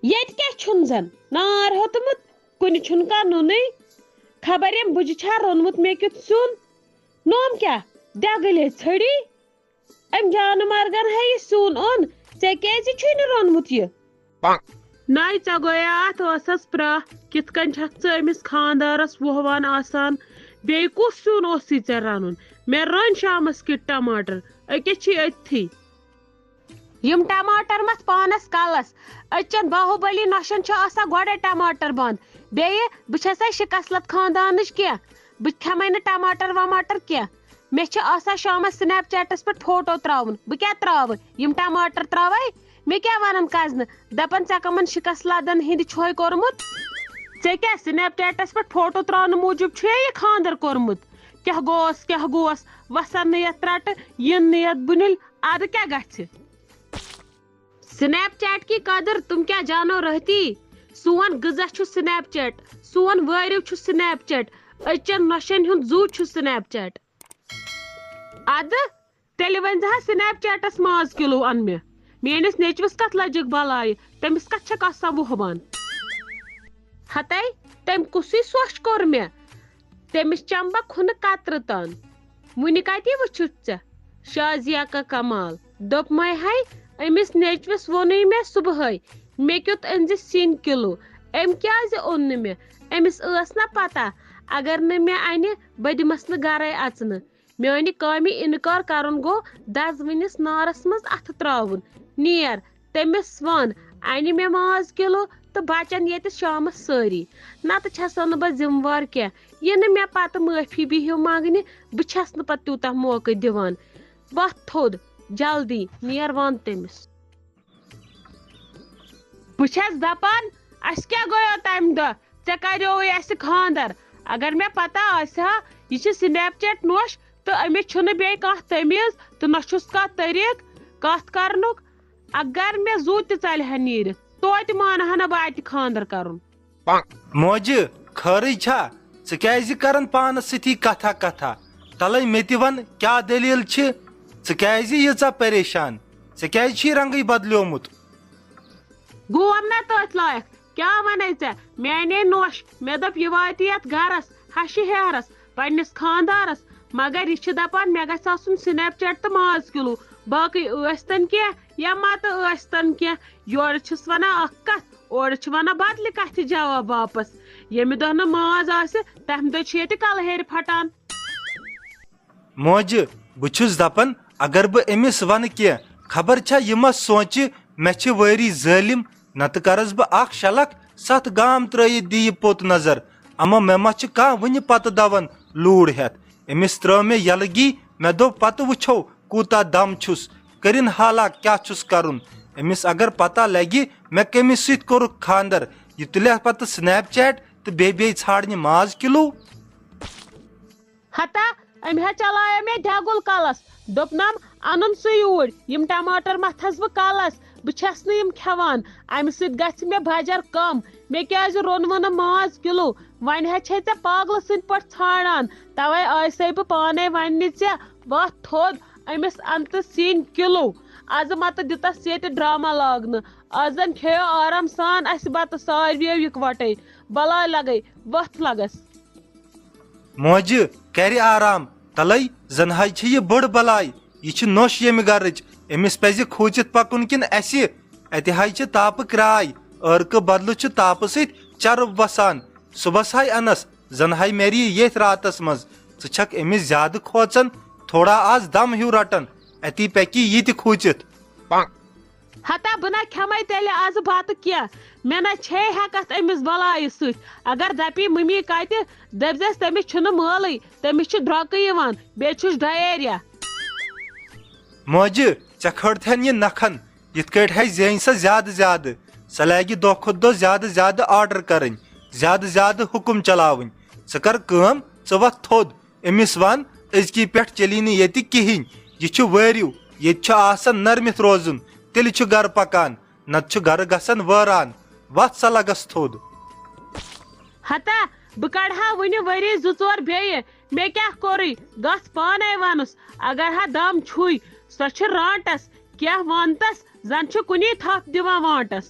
یت کیا چھن زن نار ہوتمت کن چھن کا نونی خبر یم بجہ چھا رونمت مے کیت سیون نوم کیا دگلے چھڑی ام جان مرگن ہے یہ سیون اون ژے کیازِ چھُے نہٕ رونمت یہ ناے ژے گویا اتھ ٲسس پرٛاہ کِتھ کٔنۍ چھکھ ژٕ أمِس خاندارس وُہوان آسان بیٚیہِ کُس سیُن اوسُے ژےٚ رنُن مےٚ رٔنۍ شامس کِتھ ٹماٹر أکیاہ چھی أتتھٕے یم ٹماٹر مت پانس کلس أچن باہوبلی نۄشن چھُ آسان گۄڈے ٹماٹر بنٛد بیٚیہِ بہٕ چھسے شکسلت خاندانٕچ کینٛہہ بہٕ کھٮ۪مے نہٕ ٹماٹر وماٹر کینٛہہ مےٚ چھِ آسان شامس سنیپ چیٹس پٮ۪ٹھ فوٹو تراوُن بہٕ کیٛاہ تراوٕ یم ٹماٹر تراوے مےٚ کیٛاہ ونن کزنہٕ دپن ژےٚ کمن شکسلادن ہٕنٛدِ چھۄے کوٚرمُت ژےٚ کیٛاہ سنیپ چیٹس پٮ۪ٹھ فوٹو تراونہٕ موٗجوٗب چھُے یہ خاندر کوٚرمُت کیٛاہ گوس وسن نہٕ یتھ رٹہٕ ین نہٕ یتھ بُنِل ادٕ کیٛاہ گژھِ سنیپ چیٹ کی قدر تم کیا جانو رہتی سون غذا چھُ سنیپ چیٹ سون وٲرِو چھُ سنیپ چیٹ أچن نۄشن ہُنٛد زُو چھُ سنیپ چیٹ ادٕ تیٚلہِ ؤنۍ زِ سنیپ چیٹس ماز کِلوٗ ان مےٚ میٲنِس نیچوِس کتھ لجِکھ بلایہِ تٔمِس کتھ چھکھ آسان وُہوان ہتے تٔمۍ کُسٕے سۄچھ کوٚر مےٚ تٔمِس چمہٕ بہٕ کھُنہٕ قطرٕ تان وُنہِ کتہِ وٕچھُتھ ژےٚ شازیا کا کمال دوٚپمے ہے أمِس نیچوِس ووٚنُے مےٚ صبحٲے مےٚ کیُتھ أنۍ زِ سِنۍ کِلوٗ أمۍ کیٛازِ اوٚن نہٕ مےٚ أمِس ٲس نا پتہ اگر نہٕ مےٚ انہِ بہٕ دِمس نہٕ گرے اژنہٕ میانہِ کامہِ انکار کرُن گوٚو دزوٕنِس نارس منٛز اتھٕ تراوُن نیر تٔمِس ون انہِ مےٚ ماز کِلوٗ تہٕ بچن ییٚتہِ شامس سٲری نتہٕ چھسو نہٕ بہٕ ذمہٕ وار کینٛہہ یہِ نہٕ مےٚ پتہٕ معٲفی بِہِو منٛگنہِ بہٕ چھس نہٕ پتہٕ تیوٗتاہ موقعہٕ دِوان وتھ تھوٚد جلدی نیر ون تٔمِس بہٕ چھس دپان اسہِ کیٛاہ گوٚو تمہِ دۄہ ژےٚ کریووُے اسہِ خاندر اگر مےٚ پتہ آسہِ ہا یہِ چھِ سنیپ چیٹ نوٚش تہٕ أمِس چھُنہٕ بیٚیہِ کانٛہہ تمیٖز تہٕ نہ چھُس کانٛہہ طریٖقہٕ کتھ کرنُک اگر مےٚ زُو تہِ ژلہِ ہا نیٖرِتھ توتہِ مانہٕ ہا نہٕ بہٕ اتہِ خاندر کرُن موجہِ خٲرٕے چھا ژٕ کیازِ کران پانس سۭتی کتھا تلے مےٚ تہِ ون کیٛاہ دٔلیٖل چھِ ژٕ کیازِ ییٖژاہ پریشان ژےٚ کیازِ چھُے رنگٕے بدلیومُت گوم نا تٔتھۍ لایق کیٛاہ ونے ژےٚ مےٚ انے نوٚش مےٚ دوٚپ یہِ واتہِ یتھ گرس ہشہِ ہیہرس پننِس خاندارس مگر یہِ چھِ دپان مےٚ گژھِ آسُن سنیپ چیٹ تہٕ ماز کِلوٗ باقٕے ٲسۍتن کینٛہہ یا متہٕ ٲسۍتن کینٛہہ یورٕ چھِس ونان اکھ کتھ اورٕ چھِ ونان بدلہِ کتھِ جواب واپس ییٚمہِ دۄہ نہٕ ماز آسہِ تمہِ دۄہ چھِ ییٚتہِ کلہٕ ہیرِ پھٹان موجہِ بہٕ چھُس دپان اگر بہٕ أمِس ونہٕ کینٛہہ خبر چھا یہِ ما سونچہِ مےٚ چھِ وٲری ظٲلِم نتہٕ کرس بہٕ اکھ شلکھ 7 گام ترٲیِتھ دِیہِ پوٚت نظر اما مےٚ ما چھِ کانٛہہ وُنہِ پتہٕ دون لوٗر ہٮ۪تھ أمِس ترٲو مےٚ یلگی مےٚ دوٚپ پتہٕ وٕچھو کوٗتاہ دم چھُس کٔرِن حالا کیٛاہ چھُس کرُن أمِس اگر پتہ لگہِ مےٚ کٔمِس سۭتۍ کوٚرُکھ خاندر یہِ تُلہِ پتہٕ سنیپ چیٹ تہٕ بیٚیہِ ژھانڈنہِ ماز کِلوٗ ہتا أمۍ ہا چلایو مےٚ دٮ۪گُل کلس دوٚپنم انُن سُہ یوٗرۍ یم ٹماٹر متھس بہٕ کلس بہٕ چھس نہٕ یم کھٮ۪وان امہِ سۭتۍ گژھِ مےٚ بجر کم مےٚ کیٛازِ روٚنوٕ نہٕ ماز کِلوٗ وۄنۍ ہے چھے ژےٚ پاگلہٕ سٕنٛدۍ پٲٹھۍ ژھانڈان توے آسے بہٕ پانے وننہِ ژےٚ وتھ تھوٚد أمِس انتہٕ سِنۍ کِلوٗ آزٕ متہٕ دِتس ییٚتہِ ڈراما لاگنہٕ آز زن کھیٚیو آرام سان اسہِ بتہٕ ساروِیو یِکوٹے بلاے لگے وتھ لگس موجہِ کرِ آرام تلے زن حظ چھِ یہِ بٔڑ بلاے یہِ چھِ نوٚش ییٚمہِ گرٕچ أمِس پزِ کھوٗژِتھ پکُن کِنہٕ اسہِ اتہِ حظ چھِ تاپہٕ کراے عٲرقہٕ بدلہٕ چھُ تاپہٕ سۭتۍ چرٕب وسان صبحس ہاے انس زن ہاے میری ییٚتھۍ راتس منٛز ژٕ چھکھ أمِس زیادٕ کھوژان تھوڑا آز دم ہیوٗ رٹان اتی پٮ۪کی یہِ تہِ کھوٗژِتھ ہتا بہٕ نہ کھٮ۪مے تیٚلہِ آز بتہٕ کینٛہہ مےٚ نہ چھے ہٮ۪کتھ أمِس بلایہِ سۭتۍ اگر دپی مٔمی کتہِ دٔپزٮ۪س تٔمِس چھُنہٕ مٲلٕے تٔمِس چھُ درٛۄکہٕ یِوان بیٚیہِ چھُس ڈایریا موجہِ ژےٚ کھٲڑتھن یہِ نکھن یِتھ کٲٹھۍ ہے زینہِ سۄ زیادٕ زیادٕ سۄ لاگہِ دۄہ کھۄتہٕ دۄہ زیادٕ زیادٕ آرڈر کرٕنۍ زیادٕ زیادٕ حُکُم چلاوٕنۍ ژٕ کر کٲم ژٕ وتھ تھوٚد أمِس ون أزکی پٮ۪ٹھ چلی نہٕ ییٚتہِ کِہینۍ یہِ چھُ وٲرِو ییٚتہِ چھُ آسان نرمِتھ روزُن تیٚلہِ چھُ گرٕ پکان نتہٕ چھُ گرٕ گژھان وٲران وتھ سا لگس تھوٚد ہتا بہٕ کڑہا وُنہِ ؤری 2-4 بیٚیہِ مےٚ کیٛاہ کوٚرُے گژھ پانے ونُس اگر ہا دم چھُے سۄ چھِ رانٹس کیٛاہ ونتس زن چھُ کُنی تھپھ دِوان وانٹس